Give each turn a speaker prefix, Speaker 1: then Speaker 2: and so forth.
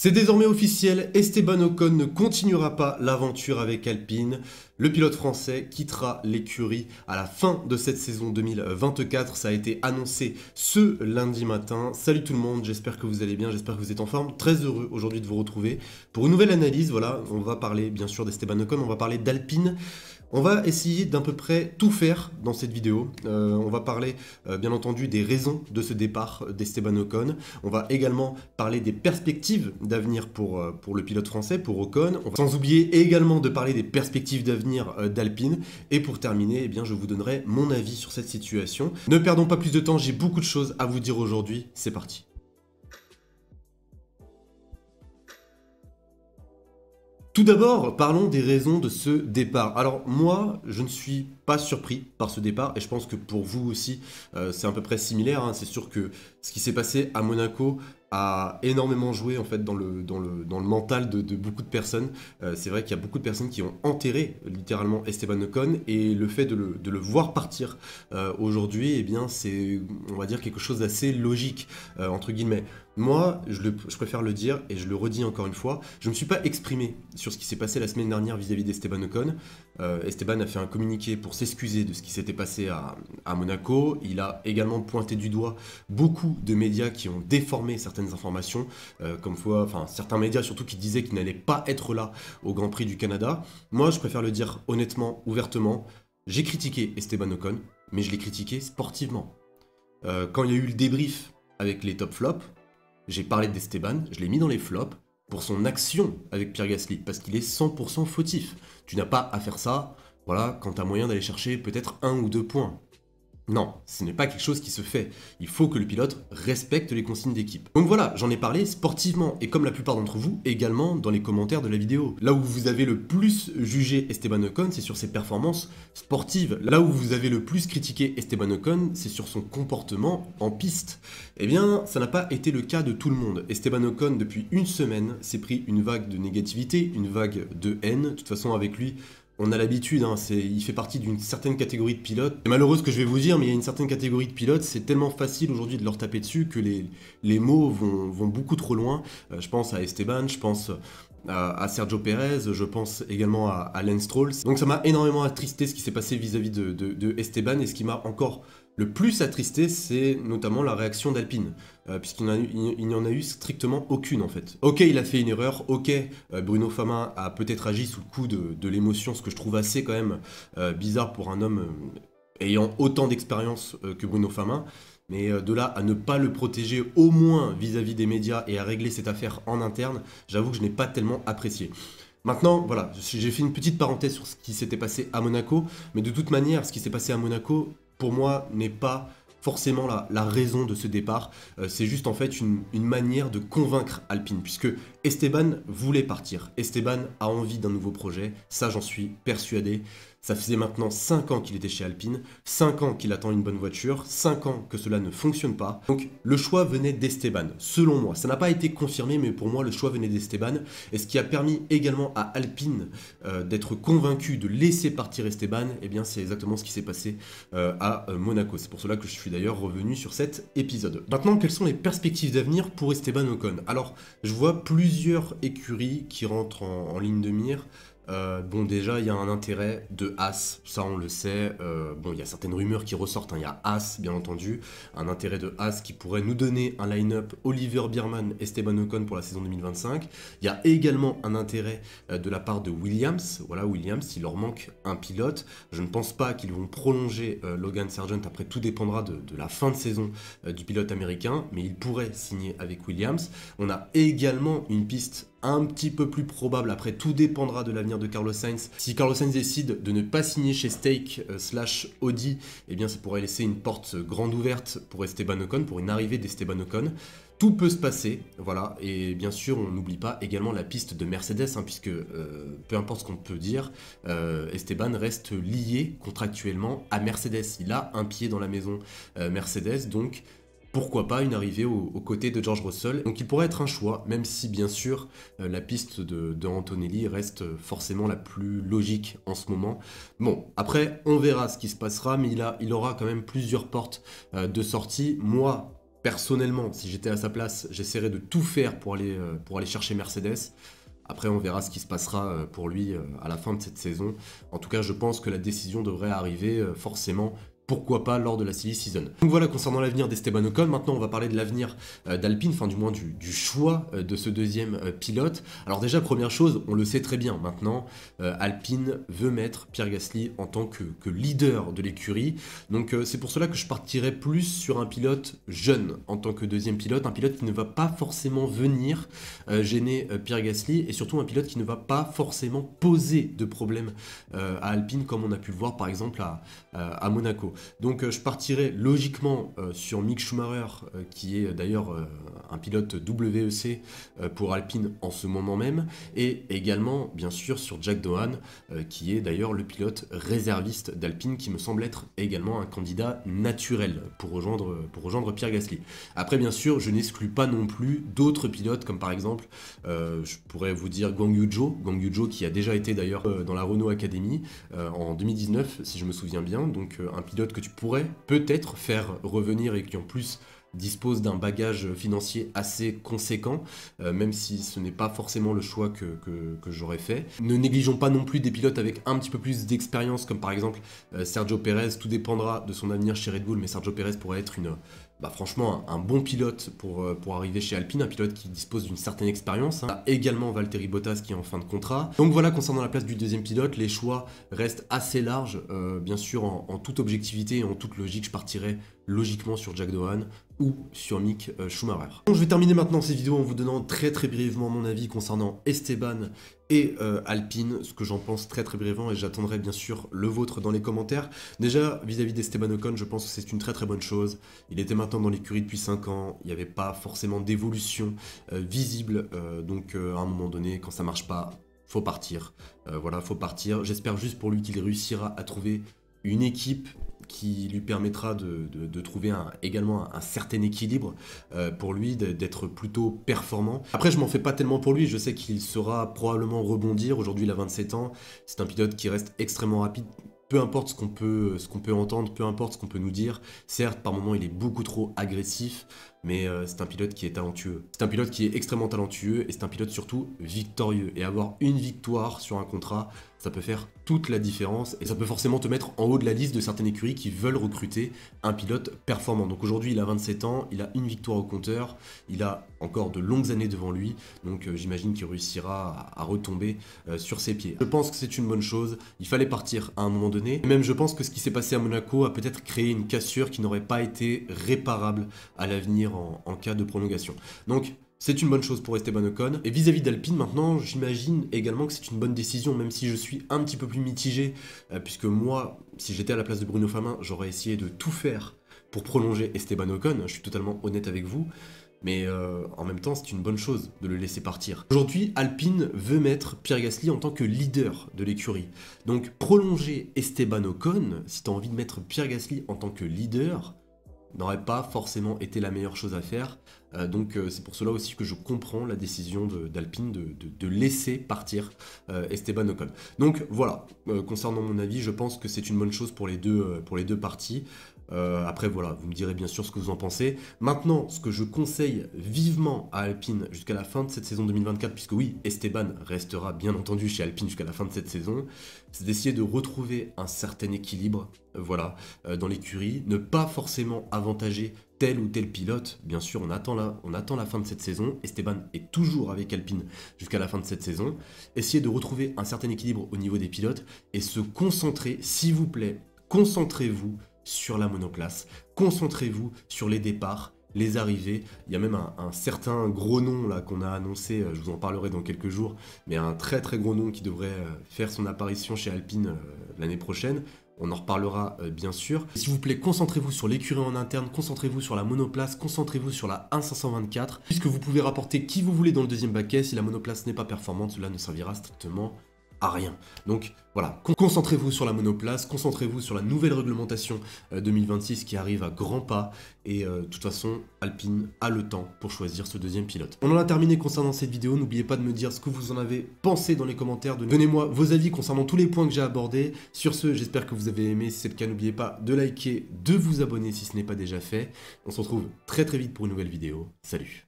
Speaker 1: C'est désormais officiel, Esteban Ocon ne continuera pas l'aventure avec Alpine. Le pilote français quittera l'écurie à la fin de cette saison 2024. Ça a été annoncé ce lundi matin. Salut tout le monde, j'espère que vous allez bien, j'espère que vous êtes en forme. Très heureux aujourd'hui de vous retrouver pour une nouvelle analyse. Voilà, on va parler bien sûr d'Esteban Ocon, on va parler d'Alpine. On va essayer d'à peu près tout faire dans cette vidéo. On va parler bien entendu des raisons de ce départ d'Esteban Ocon. On va également parler des perspectives d'avenir pour le pilote français, pour Ocon. Sans oublier également de parler des perspectives d'avenir d'Alpine. Et pour terminer, eh bien, je vous donnerai mon avis sur cette situation. Ne perdons pas plus de temps, j'ai beaucoup de choses à vous dire aujourd'hui. C'est parti. Tout d'abord, parlons des raisons de ce départ. Alors moi, je ne suis pas surpris par ce départ, et je pense que pour vous aussi, c'est à peu près similaire. Hein. C'est sûr que ce qui s'est passé à Monaco a énormément joué en fait dans le mental de beaucoup de personnes. C'est vrai qu'il y a beaucoup de personnes qui ont enterré littéralement Esteban Ocon, et le fait de le voir partir aujourd'hui, eh bien c'est, on va dire, quelque chose d'assez logique, entre guillemets. Moi, je préfère le dire, et je le redis encore une fois, je ne me suis pas exprimé sur ce qui s'est passé la semaine dernière vis-à-vis d'Esteban Ocon. Esteban a fait un communiqué pour s'excuser de ce qui s'était passé à Monaco. Il a également pointé du doigt beaucoup de médias qui ont déformé certaines informations, certains médias surtout qui disaient qu'il n'allait pas être là au Grand Prix du Canada. Moi, je préfère le dire honnêtement, ouvertement, j'ai critiqué Esteban Ocon, mais je l'ai critiqué sportivement. Quand il y a eu le débrief avec les top flops, j'ai parlé d'Esteban, je l'ai mis dans les flops pour son action avec Pierre Gasly, parce qu'il est 100% fautif. Tu n'as pas à faire ça, voilà, quand tu as moyen d'aller chercher peut-être 1 ou 2 points. Non, ce n'est pas quelque chose qui se fait. Il faut que le pilote respecte les consignes d'équipe. Donc voilà, j'en ai parlé sportivement, et comme la plupart d'entre vous, également dans les commentaires de la vidéo. Là où vous avez le plus jugé Esteban Ocon, c'est sur ses performances sportives. Là où vous avez le plus critiqué Esteban Ocon, c'est sur son comportement en piste. Eh bien, ça n'a pas été le cas de tout le monde. Esteban Ocon, depuis une semaine, s'est pris une vague de négativité, une vague de haine. De toute façon, avec lui, on a l'habitude, hein, il fait partie d'une certaine catégorie de pilotes. C'est malheureux ce que je vais vous dire, mais il y a une certaine catégorie de pilotes, c'est tellement facile aujourd'hui de leur taper dessus que les mots vont beaucoup trop loin. Je pense à Esteban, je pense à Sergio Pérez, je pense également à Lance Stroll. Donc ça m'a énormément attristé ce qui s'est passé vis-à-vis de Esteban, et ce qui m'a encore le plus attristé, c'est notamment la réaction d'Alpine, puisqu'il n'y en a eu strictement aucune en fait. Ok, il a fait une erreur, ok, Bruno Famin a peut-être agi sous le coup de l'émotion, ce que je trouve assez quand même bizarre pour un homme ayant autant d'expérience que Bruno Famin, mais de là à ne pas le protéger au moins vis-à-vis des médias et à régler cette affaire en interne, j'avoue que je n'ai pas tellement apprécié. Maintenant, voilà, j'ai fait une petite parenthèse sur ce qui s'était passé à Monaco, mais de toute manière, ce qui s'est passé à Monaco, pour moi, n'est pas forcément la raison de ce départ. C'est juste en fait une manière de convaincre Alpine, puisque Esteban voulait partir. Esteban a envie d'un nouveau projet, ça j'en suis persuadé. Ça faisait maintenant 5 ans qu'il était chez Alpine, 5 ans qu'il attend une bonne voiture, 5 ans que cela ne fonctionne pas. Donc le choix venait d'Esteban, selon moi. Ça n'a pas été confirmé, mais pour moi le choix venait d'Esteban. Et ce qui a permis également à Alpine d'être convaincu de laisser partir Esteban, eh bien c'est exactement ce qui s'est passé à Monaco. C'est pour cela que je suis d'ailleurs revenu sur cet épisode. Maintenant, quelles sont les perspectives d'avenir pour Esteban Ocon? Alors, je vois plusieurs écuries qui rentrent en ligne de mire. Bon, déjà il y a un intérêt de Haas, ça on le sait. Bon, il y a certaines rumeurs qui ressortent, hein. Il y a Haas bien entendu, un intérêt de Haas qui pourrait nous donner un line-up Oliver Biermann, Esteban Ocon pour la saison 2025. Il y a également un intérêt de la part de Williams. Voilà, Williams, il leur manque un pilote. Je ne pense pas qu'ils vont prolonger Logan Sargent, après tout dépendra de la fin de saison du pilote américain, mais il pourrait signer avec Williams. On a également une piste un petit peu plus probable, après tout dépendra de l'avenir de Carlos Sainz. Si Carlos Sainz décide de ne pas signer chez Stake / Audi, eh bien ça pourrait laisser une porte grande ouverte pour Esteban Ocon, pour une arrivée d'Esteban Ocon. Tout peut se passer, voilà, et bien sûr on n'oublie pas également la piste de Mercedes, hein, puisque peu importe ce qu'on peut dire, Esteban reste lié contractuellement à Mercedes. Il a un pied dans la maison Mercedes, donc pourquoi pas une arrivée aux côtés de George Russell. Donc il pourrait être un choix, même si bien sûr la piste de Antonelli reste forcément la plus logique en ce moment. Bon, après on verra ce qui se passera, mais il aura quand même plusieurs portes de sortie. Moi, personnellement, si j'étais à sa place, j'essaierais de tout faire pour aller chercher Mercedes. Après, on verra ce qui se passera pour lui à la fin de cette saison. En tout cas, je pense que la décision devrait arriver forcément. Pourquoi pas lors de la silly season. Donc voilà concernant l'avenir d'Esteban Ocon. Maintenant on va parler de l'avenir d'Alpine, enfin du moins du choix de ce deuxième pilote. Alors déjà première chose, on le sait très bien maintenant, Alpine veut mettre Pierre Gasly en tant que leader de l'écurie. Donc c'est pour cela que je partirais plus sur un pilote jeune en tant que deuxième pilote, un pilote qui ne va pas forcément venir gêner Pierre Gasly et surtout un pilote qui ne va pas forcément poser de problème à Alpine comme on a pu le voir par exemple à Monaco. Donc je partirai logiquement sur Mick Schumacher, qui est d'ailleurs un pilote WEC pour Alpine en ce moment même, et également bien sûr sur Jack Doohan, qui est d'ailleurs le pilote réserviste d'Alpine, qui me semble être également un candidat naturel pour rejoindre Pierre Gasly. Après bien sûr, je n'exclus pas non plus d'autres pilotes, comme par exemple, je pourrais vous dire Guan Yu Zhou qui a déjà été d'ailleurs dans la Renault Academy en 2019, si je me souviens bien, donc un pilote que tu pourrais peut-être faire revenir et qui en plus dispose d'un bagage financier assez conséquent, même si ce n'est pas forcément le choix que j'aurais fait. Ne négligeons pas non plus des pilotes avec un petit peu plus d'expérience, comme par exemple Sergio Pérez. Tout dépendra de son avenir chez Red Bull, mais Sergio Pérez pourrait être franchement un bon pilote pour arriver chez Alpine, un pilote qui dispose d'une certaine expérience. Il y a également Valtteri Bottas qui est en fin de contrat. Donc voilà, concernant la place du deuxième pilote, les choix restent assez larges. Bien sûr, en toute objectivité et en toute logique, je partirai logiquement sur Jack Doohan ou sur Mick Schumacher. Donc je vais terminer maintenant cette vidéo en vous donnant très brièvement mon avis concernant Esteban et Alpine, ce que j'en pense très brièvement, et j'attendrai bien sûr le vôtre dans les commentaires. Déjà, vis-à-vis d'Esteban Ocon, je pense que c'est une très bonne chose. Il était maintenant dans l'écurie depuis 5 ans, il n'y avait pas forcément d'évolution visible, donc à un moment donné, quand ça marche pas, faut partir. Voilà, faut partir. J'espère juste pour lui qu'il réussira à trouver une équipe qui lui permettra de trouver également un certain équilibre pour lui, d'être plutôt performant. Après, je m'en fais pas tellement pour lui, je sais qu'il saura probablement rebondir. Aujourd'hui, il a 27 ans, c'est un pilote qui reste extrêmement rapide. Peu importe ce qu'on peut entendre, peu importe ce qu'on peut nous dire. Certes, par moments, il est beaucoup trop agressif, mais c'est un pilote qui est talentueux. C'est un pilote qui est extrêmement talentueux et c'est un pilote surtout victorieux. Et avoir une victoire sur un contrat, ça peut faire toute la différence et ça peut forcément te mettre en haut de la liste de certaines écuries qui veulent recruter un pilote performant. Donc aujourd'hui, il a 27 ans, il a une victoire au compteur, il a encore de longues années devant lui, donc j'imagine qu'il réussira à retomber sur ses pieds. Je pense que c'est une bonne chose, il fallait partir à un moment donné. Et même je pense que ce qui s'est passé à Monaco a peut-être créé une cassure qui n'aurait pas été réparable à l'avenir en cas de prolongation. Donc c'est une bonne chose pour Esteban Ocon. Et vis-à-vis d'Alpine, maintenant, j'imagine également que c'est une bonne décision, même si je suis un petit peu plus mitigé, puisque moi, si j'étais à la place de Bruno Famin, j'aurais essayé de tout faire pour prolonger Esteban Ocon. Je suis totalement honnête avec vous. Mais en même temps, c'est une bonne chose de le laisser partir. Aujourd'hui, Alpine veut mettre Pierre Gasly en tant que leader de l'écurie. Donc prolonger Esteban Ocon, si tu as envie de mettre Pierre Gasly en tant que leader, n'aurait pas forcément été la meilleure chose à faire. Donc c'est pour cela aussi que je comprends la décision d'Alpine de laisser partir Esteban Ocon. Donc voilà, concernant mon avis, je pense que c'est une bonne chose pour les deux parties. Après voilà, vous me direz bien sûr ce que vous en pensez. Maintenant, ce que je conseille vivement à Alpine jusqu'à la fin de cette saison 2024, puisque oui, Esteban restera bien entendu chez Alpine jusqu'à la fin de cette saison, c'est d'essayer de retrouver un certain équilibre dans l'écurie, ne pas forcément avantager tel ou tel pilote. Bien sûr, on attend la fin de cette saison. Esteban est toujours avec Alpine jusqu'à la fin de cette saison. Essayez de retrouver un certain équilibre au niveau des pilotes et se concentrer, s'il vous plaît, concentrez-vous sur la monoplace, concentrez-vous sur les départs, les arrivées. Il y a même un certain gros nom là qu'on a annoncé, je vous en parlerai dans quelques jours, mais un très gros nom qui devrait faire son apparition chez Alpine l'année prochaine. On en reparlera bien sûr. S'il vous plaît, concentrez-vous sur l'écurie en interne, concentrez-vous sur la monoplace, concentrez-vous sur la 1.524, puisque vous pouvez rapporter qui vous voulez dans le deuxième baquet. Si la monoplace n'est pas performante, cela ne servira strictement à rien. Donc voilà, concentrez-vous sur la monoplace, concentrez-vous sur la nouvelle réglementation 2026 qui arrive à grands pas, et de toute façon, Alpine a le temps pour choisir ce deuxième pilote. On en a terminé concernant cette vidéo, n'oubliez pas de me dire ce que vous en avez pensé dans les commentaires, donnez-moi vos avis concernant tous les points que j'ai abordés. Sur ce, j'espère que vous avez aimé, si c'est le cas, n'oubliez pas de liker, de vous abonner si ce n'est pas déjà fait. On se retrouve très vite pour une nouvelle vidéo, salut!